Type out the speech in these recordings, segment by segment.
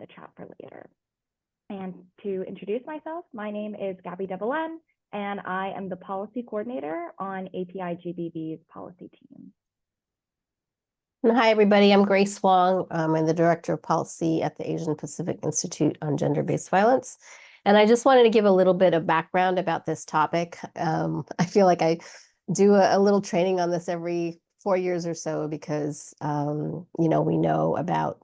the chat for later. And to introduce myself, my name is Gabby Develen, and I am the policy coordinator on API-GBV's policy team. Hi, everybody. I'm Grace Wong. I'm the Director of Policy at the Asian Pacific Institute on Gender-Based Violence. And I just wanted to give a little bit of background about this topic. I feel like I do a little training on this every 4 years or so because, we know about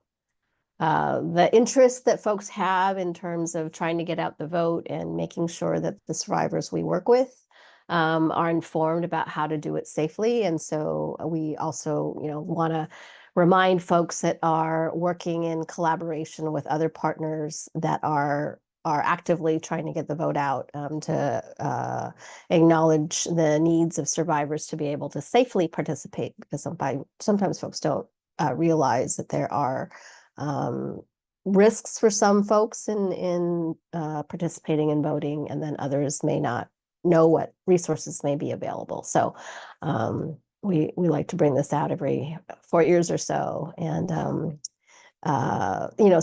the interest that folks have in terms of trying to get out the vote and making sure that the survivors we work with are informed about how to do it safely. And so we also, want to remind folks that are working in collaboration with other partners that are actively trying to get the vote out to acknowledge the needs of survivors to be able to safely participate, because sometimes folks don't realize that there are risks for some folks in participating in voting, and then others may not know what resources may be available. So we like to bring this out every 4 years or so. And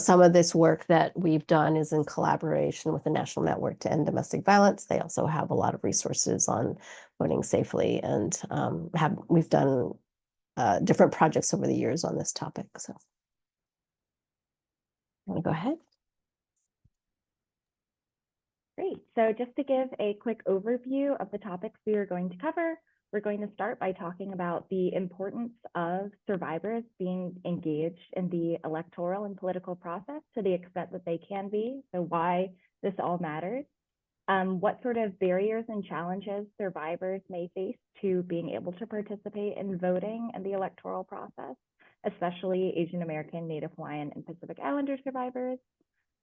some of this work that we've done is in collaboration with the National Network to End Domestic Violence. They also have a lot of resources on voting safely, and we've done different projects over the years on this topic. So want to go ahead? Great. So just to give a quick overview of the topics we are going to cover, we're going to start by talking about the importance of survivors being engaged in the electoral and political process to the extent that they can be, so why this all matters, what sort of barriers and challenges survivors may face to being able to participate in voting and the electoral process, especially Asian American, Native Hawaiian, and Pacific Islander survivors.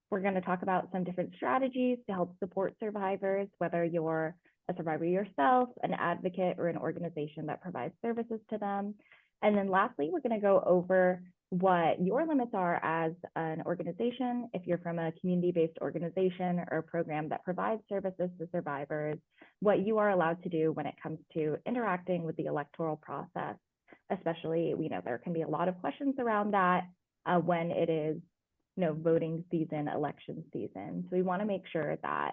We're going to talk about some different strategies to help support survivors, whether you're a survivor yourself, an advocate, or an organization that provides services to them. And then lastly, we're going to go over what your limits are as an organization, if you're from a community-based organization or a program that provides services to survivors, what you are allowed to do when it comes to interacting with the electoral process. Especially, we know there can be a lot of questions around that when it is, voting season, election season. So we want to make sure that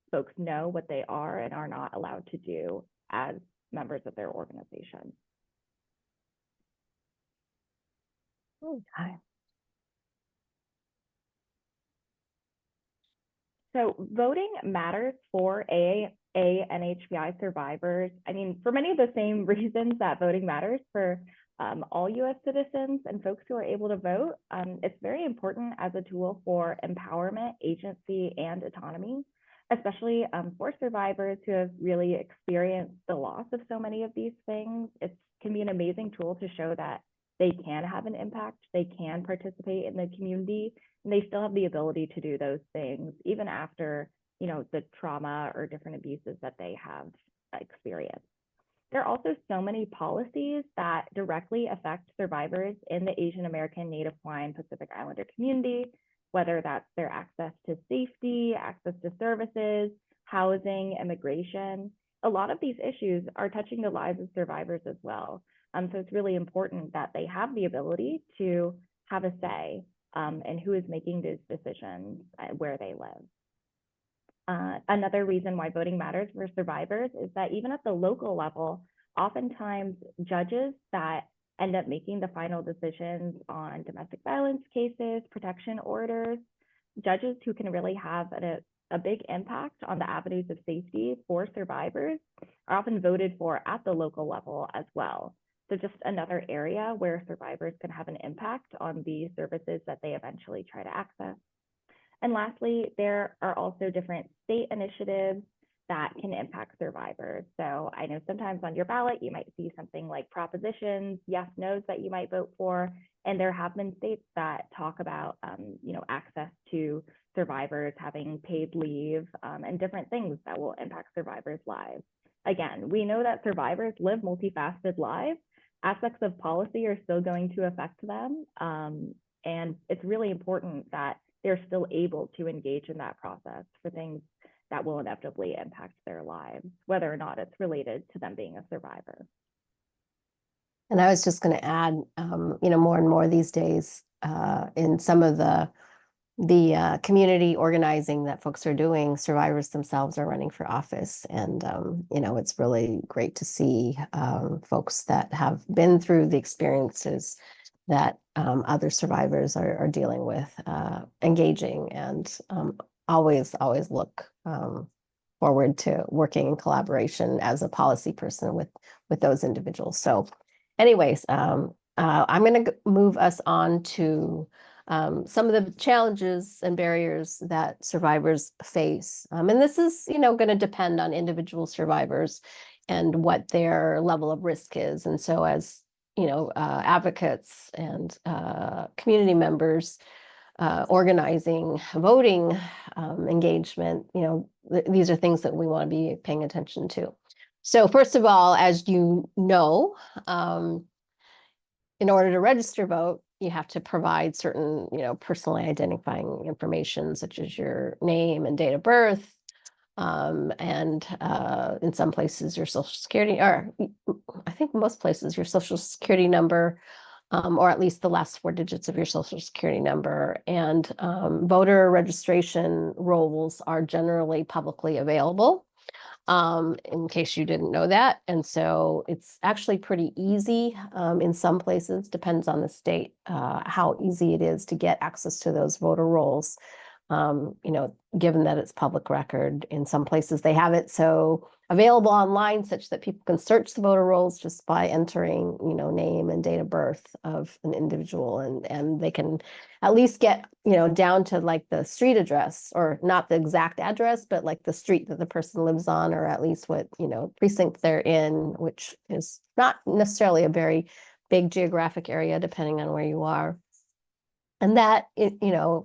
folks know what they are and are not allowed to do as members of their organization. Okay. So voting matters for AANHPI survivors. I mean, for many of the same reasons that voting matters for all US citizens and folks who are able to vote. It's very important as a tool for empowerment, agency, and autonomy, especially for survivors who have really experienced the loss of so many of these things. It can be an amazing tool to show that they can have an impact, they can participate in the community, and they still have the ability to do those things even after, the trauma or different abuses that they have experienced. There are also so many policies that directly affect survivors in the Asian American, Native Hawaiian, Pacific Islander community, whether that's their access to safety, access to services, housing, immigration. A lot of these issues are touching the lives of survivors as well. So it's really important that they have the ability to have a say in who is making those decisions where they live. Another reason why voting matters for survivors is that even at the local level, oftentimes judges that end up making the final decisions on domestic violence cases, protection orders, judges who can really have a big impact on the avenues of safety for survivors are often voted for at the local level as well. So just another area where survivors can have an impact on the services that they eventually try to access. And lastly, there are also different state initiatives that can impact survivors. So I know sometimes on your ballot, you might see something like propositions, yes, no's that you might vote for. And there have been states that talk about, access to survivors having paid leave and different things that will impact survivors' lives. Again, we know that survivors live multifaceted lives. Aspects of policy are still going to affect them. And it's really important that they're still able to engage in that process for things that will inevitably impact their lives, whether or not it's related to them being a survivor. And I was just going to add, more and more these days in some of the the community organizing that folks are doing, survivors themselves are running for office. And, it's really great to see folks that have been through the experiences that other survivors are dealing with, engaging, and always look forward to working in collaboration as a policy person with those individuals. So anyways, I'm going to move us on to some of the challenges and barriers that survivors face. And this is, going to depend on individual survivors and what their level of risk is. And so as, advocates and community members organizing voting engagement, these are things that we want to be paying attention to. So first of all, as you know, in order to register vote, you have to provide certain, personally identifying information, such as your name and date of birth, and in some places your social security, or I think most places your social security number, or at least the last 4 digits of your social security number. And voter registration rolls are generally publicly available, in case you didn't know that. And so it's actually pretty easy in some places, depends on the state, how easy it is to get access to those voter rolls. Given that it's public record, in some places they have it so available online such that people can search the voter rolls just by entering, name and date of birth of an individual, and they can at least get, down to like the street address, or not the exact address, but like the street that the person lives on, or at least what, precinct they're in, which is not necessarily a very big geographic area, depending on where you are. And that,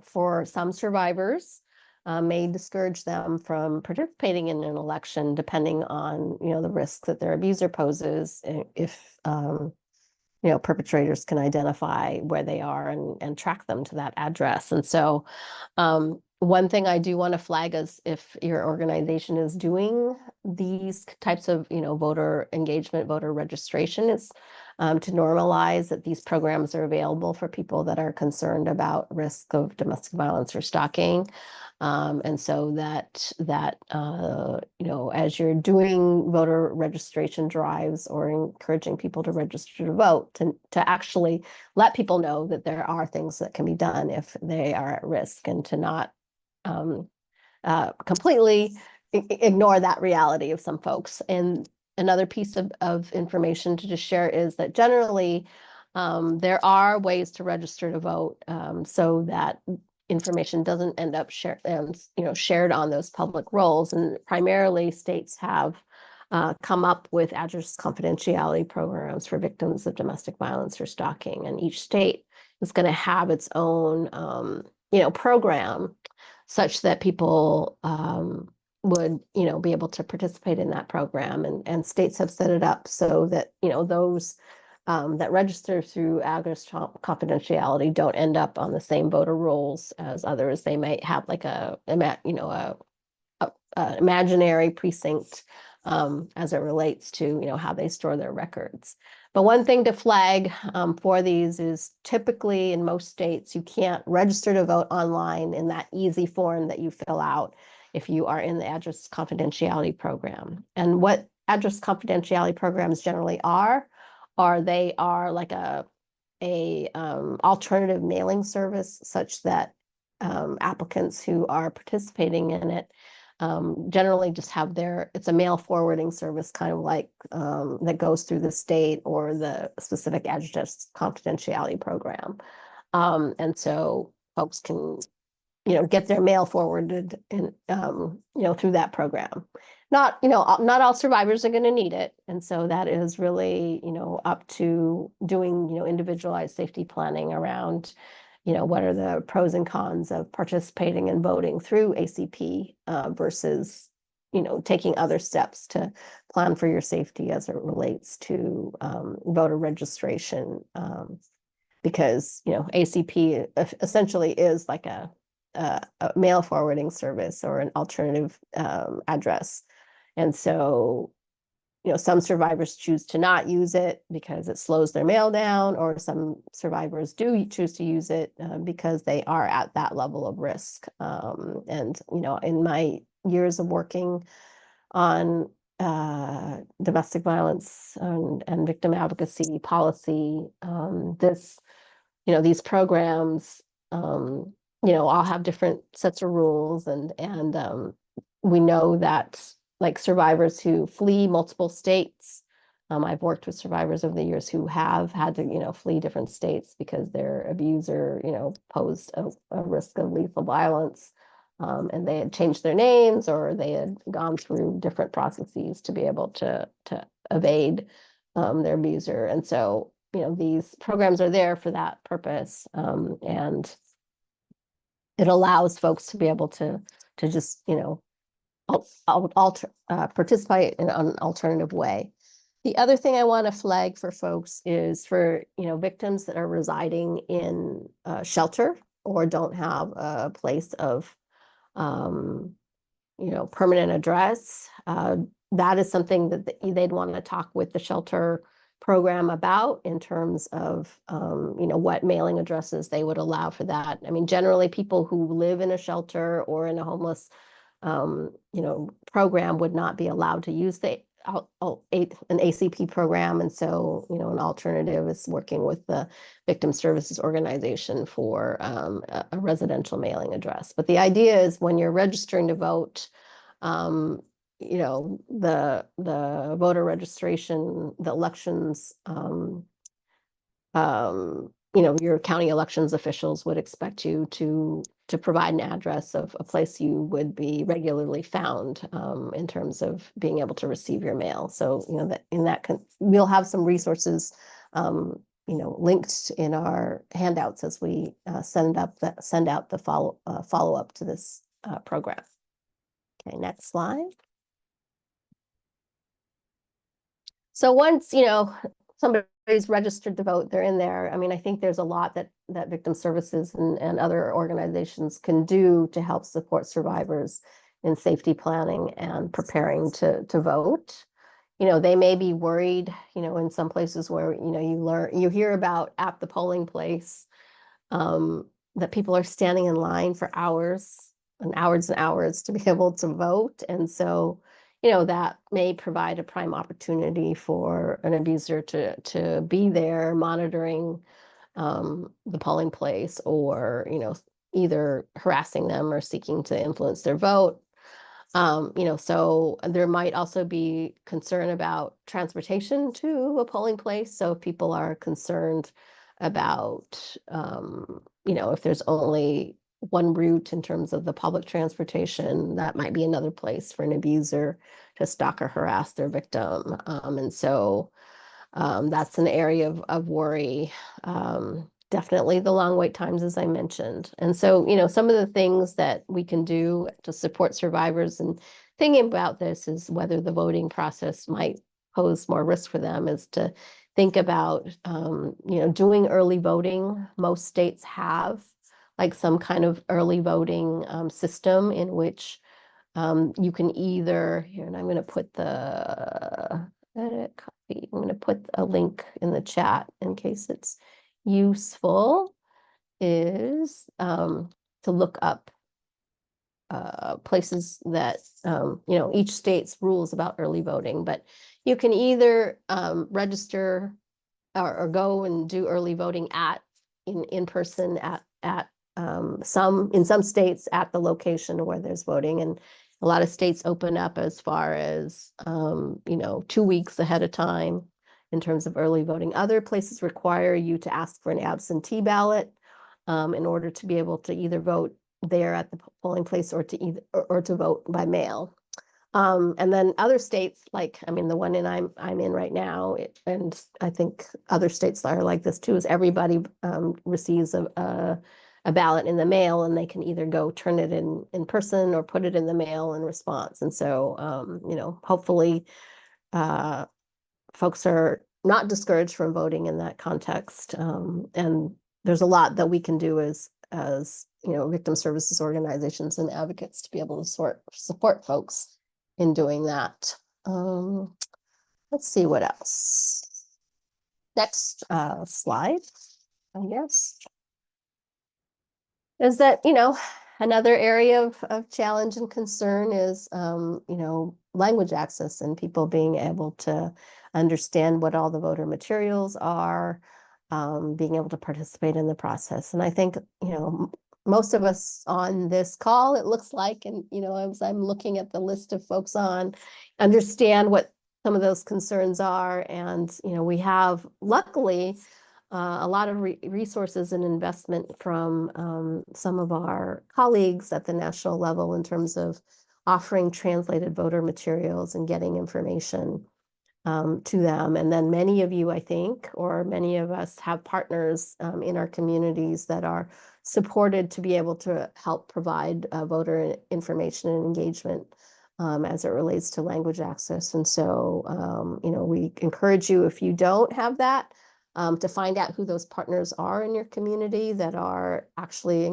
for some survivors, may discourage them from participating in an election, depending on, the risk that their abuser poses, if, perpetrators can identify where they are and track them to that address. And so one thing I do want to flag is, if your organization is doing these types of, voter engagement, voter registration, is to normalize that these programs are available for people that are concerned about risk of domestic violence or stalking. And so that as you're doing voter registration drives or encouraging people to register to vote, to actually let people know that there are things that can be done if they are at risk, and to not completely ignore that reality of some folks. And another piece of information to just share is that generally there are ways to register to vote, so that information doesn't end up shared on those public rolls. And primarily states have come up with address confidentiality programs for victims of domestic violence or stalking, and each state is going to have its own program, such that people would be able to participate in that program. And states have set it up so that those that register through address confidentiality don't end up on the same voter rolls as others. They might have like a imaginary precinct as it relates to how they store their records. But one thing to flag for these is, typically in most states you can't register to vote online in that easy form that you fill out if you are in the address confidentiality program. And what address confidentiality programs generally are they are like a alternative mailing service, such that applicants who are participating in it generally just have it's a mail forwarding service, kind of like that goes through the state or the specific address confidentiality program. And so folks can get their mail forwarded and through that program. Not all survivors are going to need it, and so that is really up to doing individualized safety planning around what are the pros and cons of participating and voting through ACP versus taking other steps to plan for your safety as it relates to voter registration, because ACP essentially is like a mail forwarding service or an alternative address. And so some survivors choose to not use it because it slows their mail down, or some survivors do choose to use it because they are at that level of risk. And, in my years of working on domestic violence and victim advocacy policy, these programs, all have different sets of rules, and we know that, like, survivors who flee multiple states. I've worked with survivors over the years who have had to, flee different states because their abuser, posed a risk of lethal violence. And they had changed their names, or they had gone through different processes to be able to evade their abuser. And so, these programs are there for that purpose. And it allows folks to be able to just, participate in an alternative way. The other thing I want to flag for folks is for, victims that are residing in shelter or don't have a place of, permanent address. That is something that they'd want to talk with the shelter program about, in terms of, what mailing addresses they would allow for that. I mean, generally people who live in a shelter or in a homeless program would not be allowed to use an ACP program. And so, an alternative is working with the Victim Services Organization for a residential mailing address. But the idea is, when you're registering to vote, the voter registration, the elections, your county elections officials would expect you to provide an address of a place you would be regularly found, in terms of being able to receive your mail. So, we'll have some resources, linked in our handouts as we send out the follow up to this program. Okay, next slide. So once, somebody's registered to vote, they're in there. I mean, I think there's a lot that victim services and other organizations can do to help support survivors in safety planning and preparing to vote. They may be worried, in some places where, you hear about at the polling place, that people are standing in line for hours and hours and hours to be able to vote. And so, that may provide a prime opportunity for an abuser to be there monitoring the polling place, or, either harassing them or seeking to influence their vote. So there might also be concern about transportation to a polling place. So if people are concerned about, if there's only one route in terms of the public transportation, that might be another place for an abuser to stalk or harass their victim. And so that's an area of worry. Definitely the long wait times, as I mentioned. And so, some of the things that we can do to support survivors and thinking about this is whether the voting process might pose more risk for them, is to think about, doing early voting. Most states have like some kind of early voting system in which you can either, here, and I'm going to put the edit copy. I'm going to put a link in the chat in case it's useful, is to look up places that, each state's rules about early voting. But you can either register or go and do early voting in person at in some states at the location where there's voting. And a lot of states open up as far as 2 weeks ahead of time in terms of early voting. Other places require you to ask for an absentee ballot in order to be able to either vote there at the polling place, or to vote by mail. And then other states, like, I mean, the one I'm in right now, and I think other states are like this too, is everybody receives a ballot in the mail, and they can either go turn it in person or put it in the mail in response. And so, hopefully folks are not discouraged from voting in that context. And there's a lot that we can do as victim services organizations and advocates to be able to support folks in doing that. let's see what else. Next slide, I guess. Is that, another area of challenge and concern is, language access and people being able to understand what all the voter materials are, being able to participate in the process. And I think, most of us on this call, it looks like, and, as I'm looking at the list of folks on, understand what some of those concerns are. And, we have, luckily, a lot of resources and investment from some of our colleagues at the national level in terms of offering translated voter materials and getting information to them. And then many of you, I think, or many of us have partners in our communities that are supported to be able to help provide voter information and engagement as it relates to language access. And so, we encourage you, if you don't have that, to find out who those partners are in your community that are actually,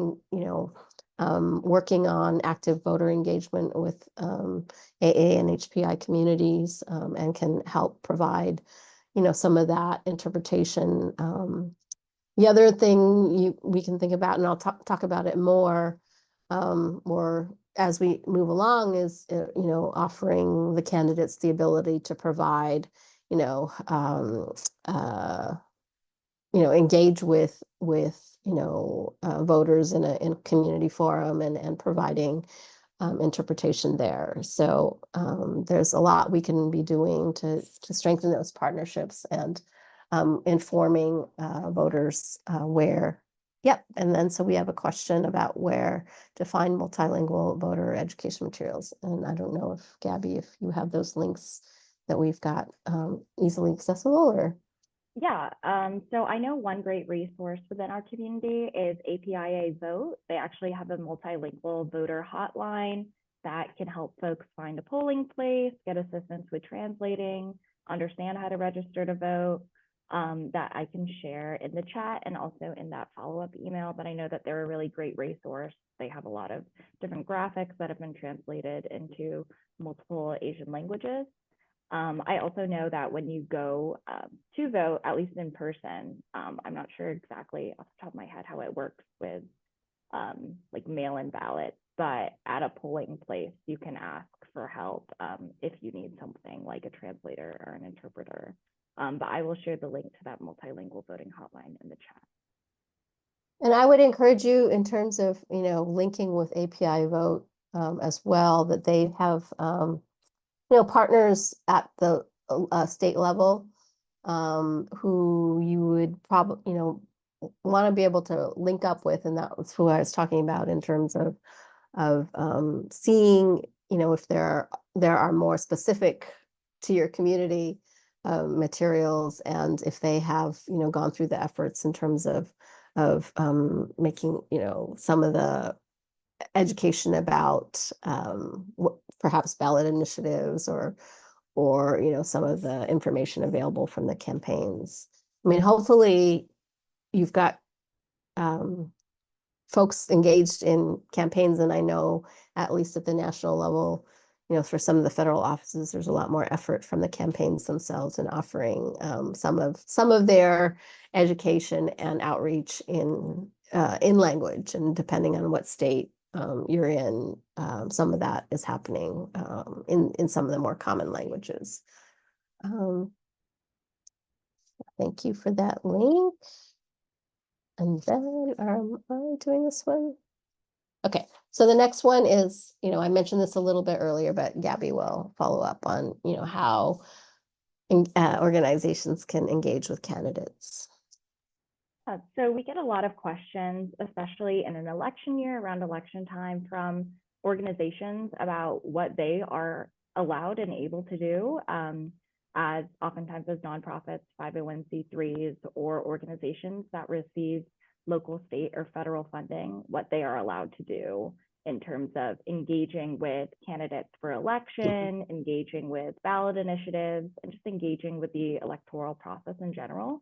working on active voter engagement with AA and HPI communities and can help provide, some of that interpretation. The other thing we can think about, and I'll talk about it more as we move along, is offering the candidates the ability to provide, engage with voters in a community forum and providing interpretation there. So there's a lot we can be doing to strengthen those partnerships and informing voters where. Yep. And then so we have a question about where to find multilingual voter education materials. And I don't know if Gabby, if you have those links that we've got easily accessible or. Yeah, so I know one great resource within our community is API Vote. They actually have a multilingual voter hotline that can help folks find a polling place, get assistance with translating, understand how to register to vote, that I can share in the chat and also in that follow-up email. But I know that they're a really great resource. They have a lot of different graphics that have been translated into multiple Asian languages. I also know that when you go to vote, at least in person, I'm not sure exactly off the top of my head how it works with like mail-in ballots, but at a polling place, you can ask for help if you need something like a translator or an interpreter. But I will share the link to that multilingual voting hotline in the chat. And I would encourage you in terms of, linking with API Vote as well, that they have partners at the state level who you would probably, want to be able to link up with. And that was who I was talking about in terms of seeing, if there are more specific to your community materials, and if they have, gone through the efforts in terms of making, some of the education about perhaps ballot initiatives or some of the information available from the campaigns. I mean, hopefully you've got folks engaged in campaigns, and I know at least at the national level, for some of the federal offices, there's a lot more effort from the campaigns themselves in offering some of their education and outreach in language, and depending on what state you're in, some of that is happening in some of the more common languages. Thank you for that link. And then am I doing this one? Okay, so the next one is, I mentioned this a little bit earlier, but Gabby will follow up on, how organizations can engage with candidates. So we get a lot of questions, especially in an election year, around election time, from organizations about what they are allowed and able to do, as oftentimes as nonprofits, 501c3s, or organizations that receive local, state, or federal funding, what they are allowed to do in terms of engaging with candidates for election, engaging with ballot initiatives, and just engaging with the electoral process in general.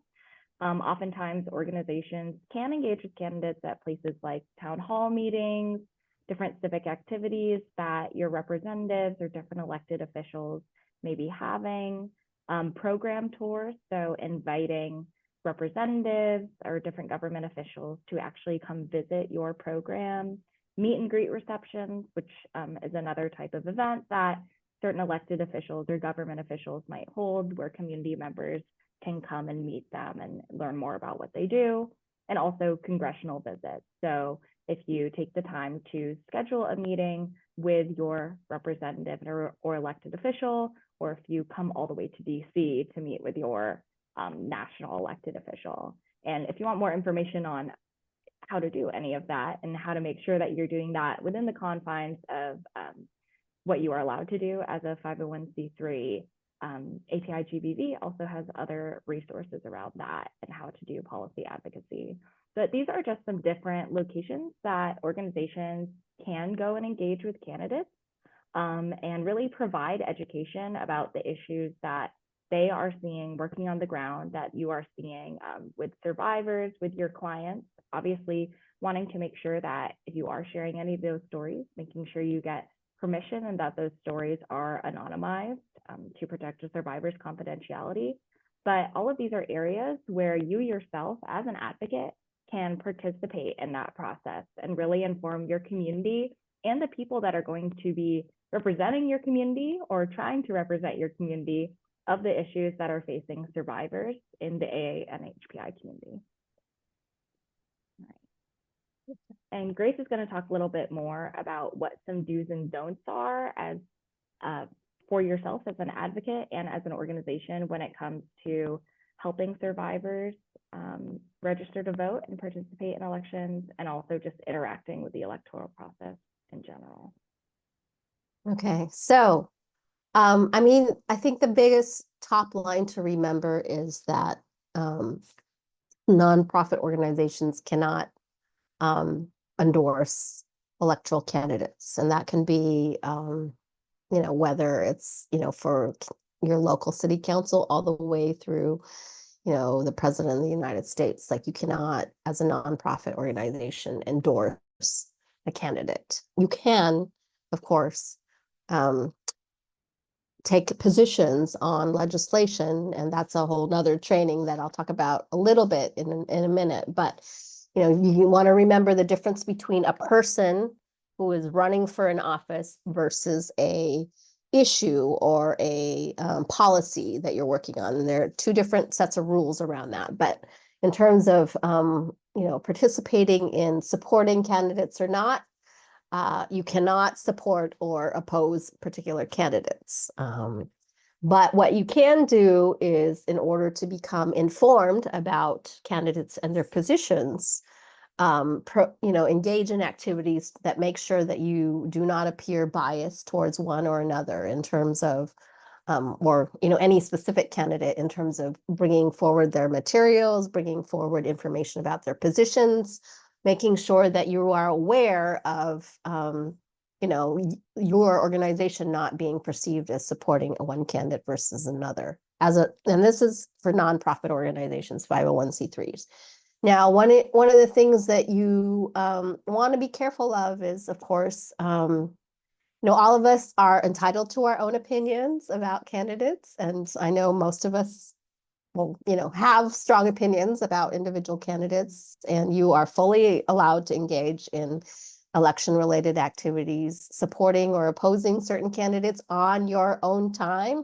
Oftentimes, organizations can engage with candidates at places like town hall meetings, different civic activities that your representatives or different elected officials may be having. program tours, so inviting representatives or different government officials to actually come visit your program, meet and greet receptions, which is another type of event that certain elected officials or government officials might hold, where community members can come and meet them and learn more about what they do, and also congressional visits. So if you take the time to schedule a meeting with your representative or elected official, or if you come all the way to DC to meet with your national elected official. And if you want more information on how to do any of that and how to make sure that you're doing that within the confines of what you are allowed to do as a 501c3, API-GBV also has other resources around that and how to do policy advocacy. But these are just some different locations that organizations can go and engage with candidates and really provide education about the issues that they are seeing working on the ground, that you are seeing with survivors, with your clients, obviously wanting to make sure that if you are sharing any of those stories, making sure you get permission and that those stories are anonymized to protect the survivor's confidentiality. But all of these are areas where you yourself as an advocate can participate in that process and really inform your community and the people that are going to be representing your community or trying to represent your community of the issues that are facing survivors in the AANHPI community. And Grace is going to talk a little bit more about what some do's and don'ts are as for yourself as an advocate and as an organization when it comes to helping survivors register to vote and participate in elections, and also just interacting with the electoral process in general. Okay, so I mean, I think the biggest top line to remember is that nonprofit organizations cannot endorse electoral candidates, and that can be, you know, whether it's, you know, for your local city council all the way through, you know, the president of the United States. Like, you cannot, as a nonprofit organization, endorse a candidate. You can, of course, take positions on legislation, and that's a whole nother training that I'll talk about a little bit in a minute. But you know, you want to remember the difference between a person who is running for an office versus a issue or a policy that you're working on. And there are two different sets of rules around that. But in terms of you know, participating in supporting candidates or not, you cannot support or oppose particular candidates. But what you can do is, in order to become informed about candidates and their positions, you know, engage in activities that make sure that you do not appear biased towards one or another in terms of, or, you know, any specific candidate in terms of bringing forward their materials, bringing forward information about their positions, making sure that you are aware of, you know, your organization not being perceived as supporting one candidate versus another. And this is for nonprofit organizations, 501c3s. Now, one of the things that you want to be careful of is, of course, you know, all of us are entitled to our own opinions about candidates, and I know most of us will, you know, have strong opinions about individual candidates, and you are fully allowed to engage in election-related activities, supporting or opposing certain candidates on your own time.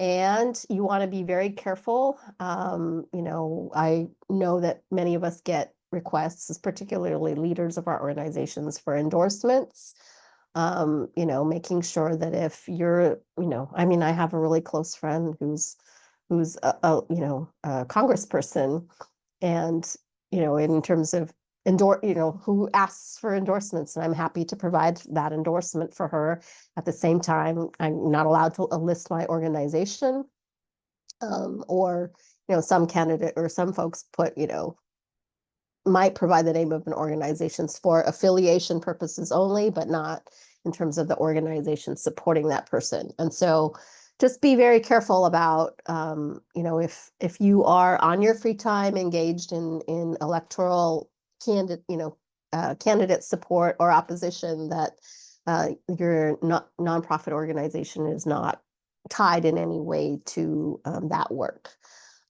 And you want to be very careful. You know, I know that many of us get requests, particularly leaders of our organizations, for endorsements. You know, making sure that if you're, you know, I mean, I have a really close friend who's a you know, a congressperson, and, you know, in terms of you know, who asks for endorsements, and I'm happy to provide that endorsement for her. At the same time, I'm not allowed to list my organization, or, you know, some candidate or some folks put, you know, might provide the name of an organization for affiliation purposes only, but not in terms of the organization supporting that person. And so just be very careful about, you know, if you are on your free time engaged in electoral candidate support or opposition, that your nonprofit organization is not tied in any way to that work.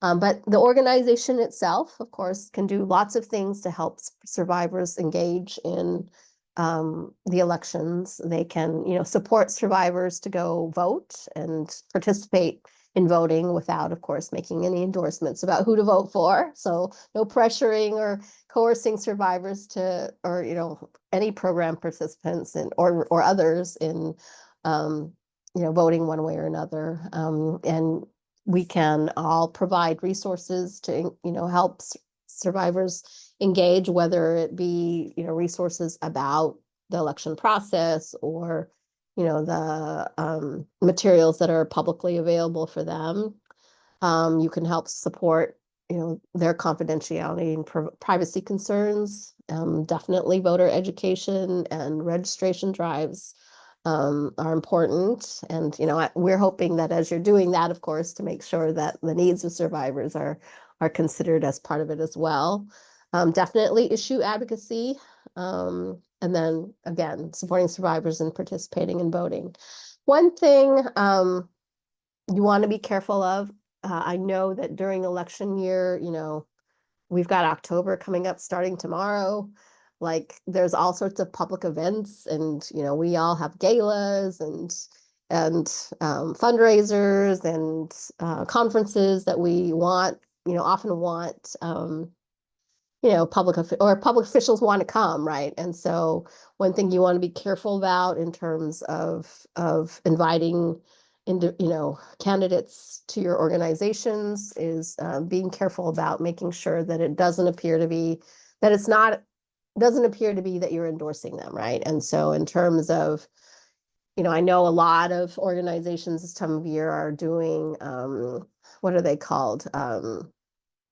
But the organization itself, of course, can do lots of things to help survivors engage in the elections. They can, support survivors to go vote and participate in voting without, of course, making any endorsements about who to vote for. So no pressuring or coercing survivors to, or, any program participants or others in, voting one way or another. And we can all provide resources to, help survivors engage, whether it be, resources about the election process or, the materials that are publicly available for them. You can help support, their confidentiality and privacy concerns. Definitely voter education and registration drives are important. And, we're hoping that as you're doing that, of course, to make sure that the needs of survivors are considered as part of it as well. Definitely issue advocacy. And then again, supporting survivors and participating in voting. One thing you want to be careful of, I know that during election year, we've got October coming up starting tomorrow. Like there's all sorts of public events and, we all have galas and fundraisers and conferences that we want, often want, public officials want to come, right? And so one thing you want to be careful about in terms of inviting into, candidates to your organizations is being careful about making sure that it doesn't appear to be that it's not doesn't appear to be that you're endorsing them, right? And so in terms of, I know a lot of organizations this time of year are doing what are they called?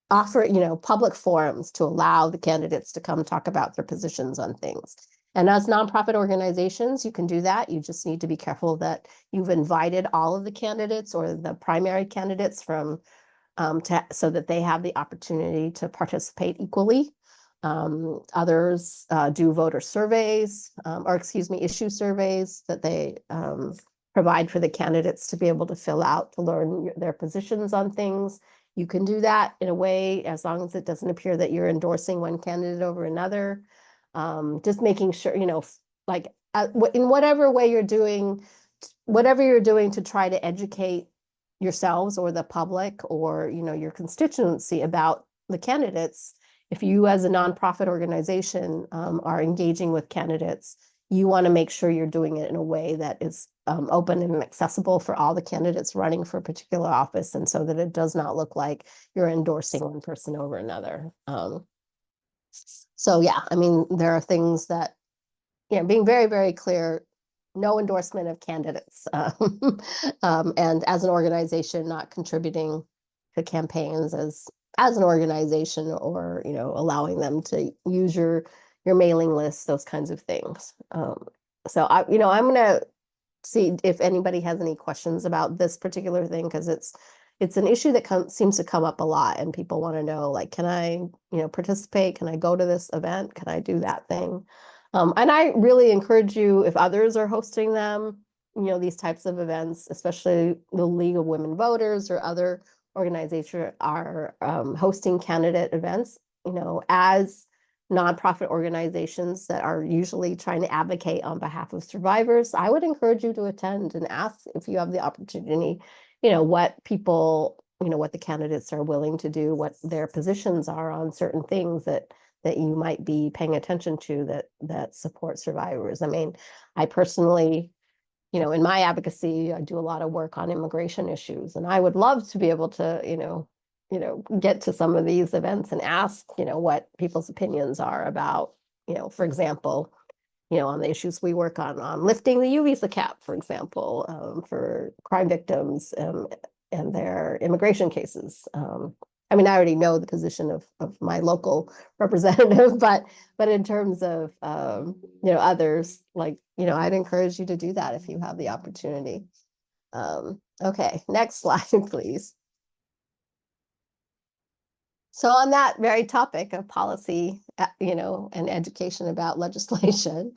Offer, public forums to allow the candidates to come talk about their positions on things. And as nonprofit organizations, you can do that. You just need to be careful that you've invited all of the candidates or the primary candidates from so that they have the opportunity to participate equally. Others do voter surveys, or excuse me, issue surveys that they provide for the candidates to be able to fill out to learn their positions on things. You can do that in a way as long as it doesn't appear that you're endorsing one candidate over another. Just making sure, like in whatever way you're doing, whatever you're doing to try to educate yourselves or the public or, your constituency about the candidates. If you as a nonprofit organization are engaging with candidates, you want to make sure you're doing it in a way that is open and accessible for all the candidates running for a particular office, and so that it does not look like you're endorsing one person over another. So yeah, I mean, there are things that, being very, very clear, no endorsement of candidates. And as an organization, not contributing to campaigns as an organization or, allowing them to use your mailing list, those kinds of things. So I'm going to see if anybody has any questions about this particular thing, because it's an issue that seems to come up a lot, and people want to know, like, can I, participate? Can I go to this event? Can I do that thing? And I really encourage you, if others are hosting them, these types of events, especially the League of Women Voters or other organizations are hosting candidate events, as nonprofit organizations that are usually trying to advocate on behalf of survivors, I would encourage you to attend and ask if you have the opportunity, what people, what the candidates are willing to do, what their positions are on certain things that you might be paying attention to that support survivors. I mean, I personally, in my advocacy, I do a lot of work on immigration issues, and I would love to be able to, get to some of these events and ask, what people's opinions are about, for example, on the issues we work on lifting the U visa cap, for example, for crime victims and their immigration cases. I mean, I already know the position of my local representative, but in terms of, others, like, I'd encourage you to do that if you have the opportunity. Okay, next slide, please. So on that very topic of policy, and education about legislation,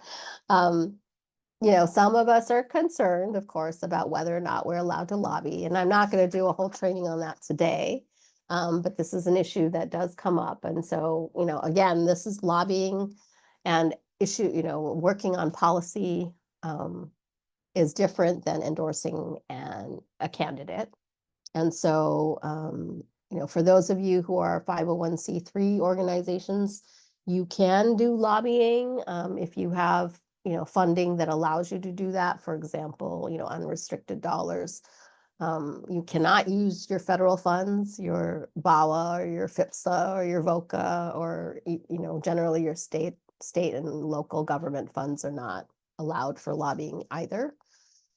some of us are concerned, of course, about whether or not we're allowed to lobby. And I'm not going to do a whole training on that today. But this is an issue that does come up. And so, again, this is lobbying and working on policy is different than endorsing a candidate. And so, for those of you who are 501c3 organizations, you can do lobbying if you have funding that allows you to do that. For example, unrestricted dollars. You cannot use your federal funds, your BAWA or your FIPSA or your VOCA, or generally your state and local government funds are not allowed for lobbying either.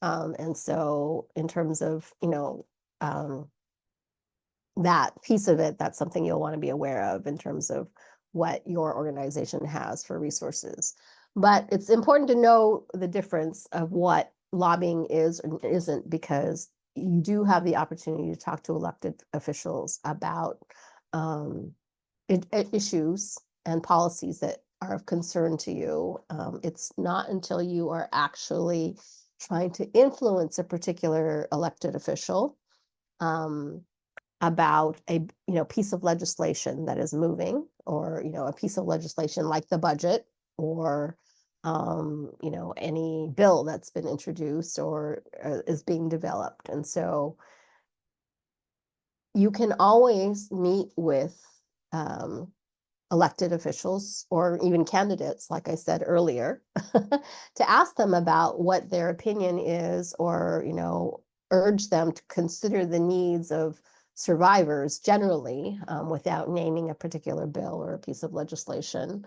And so in terms of that piece of it, that's something you'll want to be aware of in terms of what your organization has for resources. But it's important to know the difference of what lobbying is and isn't, because you do have the opportunity to talk to elected officials about issues and policies that are of concern to you. It's not until you are actually trying to influence a particular elected official about a piece of legislation that is moving, or a piece of legislation like the budget, or any bill that's been introduced or is being developed. And so you can always meet with elected officials or even candidates, like I said earlier, to ask them about what their opinion is, or urge them to consider the needs of survivors generally, without naming a particular bill or a piece of legislation.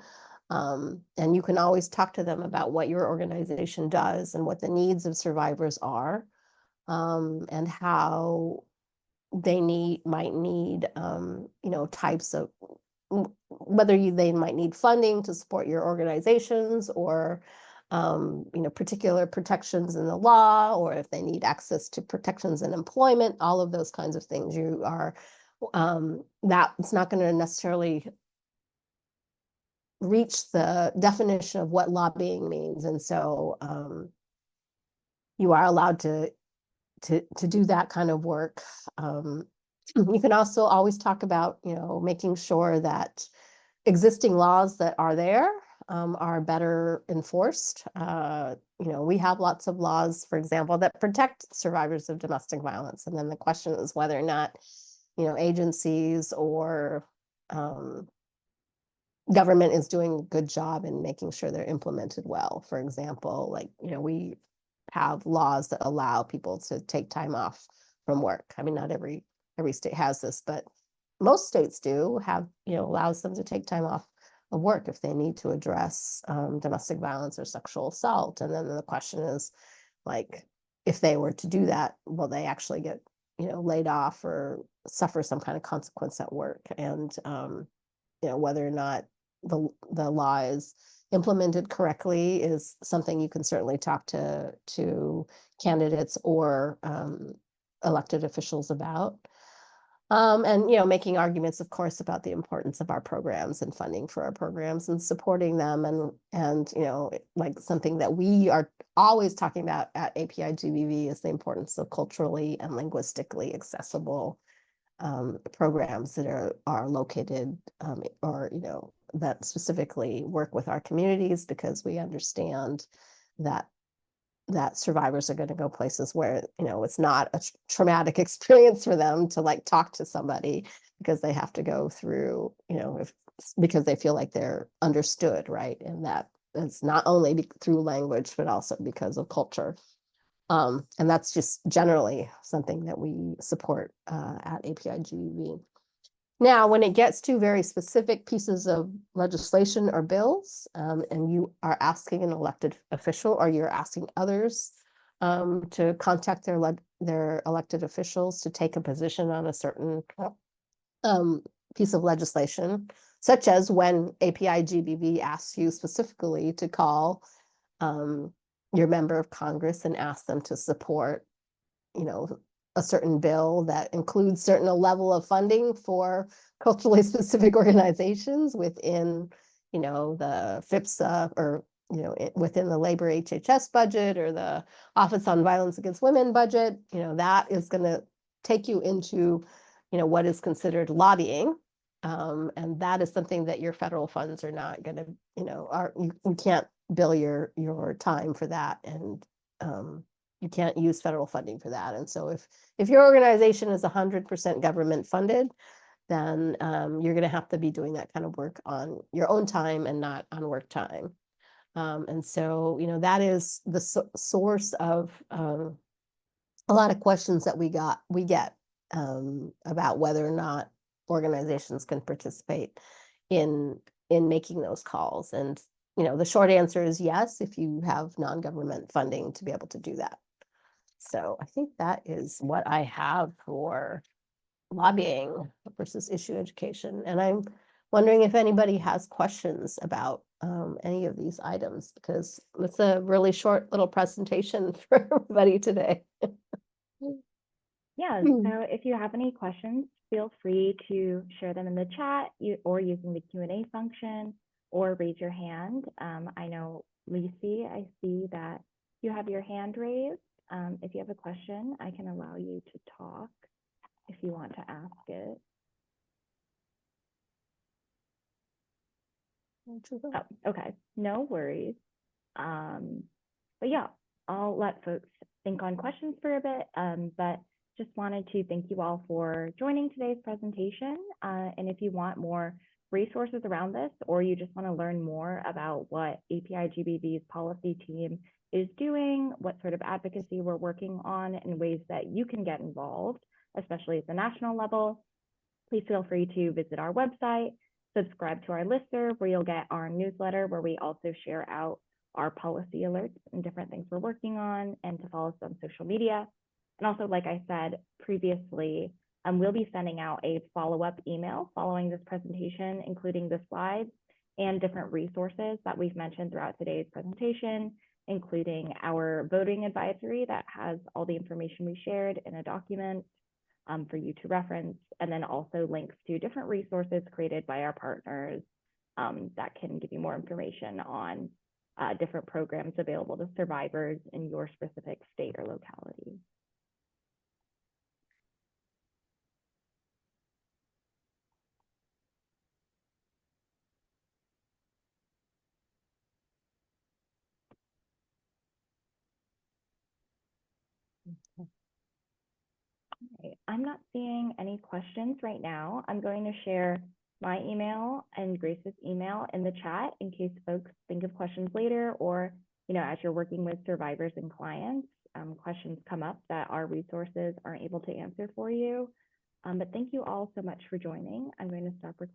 And you can always talk to them about what your organization does and what the needs of survivors are, and how they might need types of, whether they might need funding to support your organizations, or particular protections in the law, or if they need access to protections in employment, all of those kinds of things. You are that it's not going to necessarily reach the definition of what lobbying means. And so you are allowed to do that kind of work. You can also always talk about, making sure that existing laws that are there are better enforced. We have lots of laws, for example, that protect survivors of domestic violence. And then the question is whether or not, agencies or government is doing a good job in making sure they're implemented well. For example, like, we have laws that allow people to take time off from work. I mean, not every state has this, but most states do have, allows them to take time off of work if they need to address domestic violence or sexual assault. And then the question is, like, if they were to do that, will they actually get, laid off or suffer some kind of consequence at work? And, whether or not the law is implemented correctly is something you can certainly talk to candidates or elected officials about. And making arguments, of course, about the importance of our programs and funding for our programs and supporting them, and like something that we are always talking about at API-GBV is the importance of culturally and linguistically accessible programs that are located or that specifically work with our communities, because we understand that survivors are going to go places where it's not a traumatic experience for them to like talk to somebody, because they have to go through because they feel like they're understood, right? And that it's not only through language but also because of culture. And that's just generally something that we support at API-GBV. Now, when it gets to very specific pieces of legislation or bills, and you are asking an elected official, or you're asking others to contact their elected officials to take a position on a certain piece of legislation, such as when API-GBV asks you specifically to call your member of Congress and ask them to support, a certain bill that includes certain level of funding for culturally specific organizations within, the FIPSA or within the labor HHS budget or the Office on Violence Against Women budget, that is going to take you into, what is considered lobbying. And that is something that your federal funds are not going to, you can't bill your time for that. And you can't use federal funding for that. And so if your organization is 100% government funded, then you're going to have to be doing that kind of work on your own time and not on work time. And so, that is the source of a lot of questions that we get about whether or not organizations can participate in making those calls. And, the short answer is yes, if you have non-government funding to be able to do that. So I think that is what I have for lobbying versus issue education. And I'm wondering if anybody has questions about any of these items, because it's a really short little presentation for everybody today. Yeah, so if you have any questions, feel free to share them in the chat or using the Q&A function, or raise your hand. I know, Lacey, I see that you have your hand raised. If you have a question, I can allow you to talk if you want to ask it. Oh, okay, no worries. But yeah, I'll let folks think on questions for a bit, but just wanted to thank you all for joining today's presentation. And if you want more resources around this, or you just want to learn more about what API-GBV's policy team is doing, what sort of advocacy we're working on, and ways that you can get involved, especially at the national level, please feel free to visit our website, subscribe to our listserv, where you'll get our newsletter, where we also share out our policy alerts and different things we're working on, and to follow us on social media. And also, like I said previously, we'll be sending out a follow-up email following this presentation, including the slides and different resources that we've mentioned throughout today's presentation, including our voting advisory that has all the information we shared in a document for you to reference, and then also links to different resources created by our partners that can give you more information on different programs available to survivors in your specific state or locality. Okay. I'm not seeing any questions right now. I'm going to share my email and Grace's email in the chat in case folks think of questions later, or as you're working with survivors and clients, questions come up that our resources aren't able to answer for you. But thank you all so much for joining. I'm going to stop recording.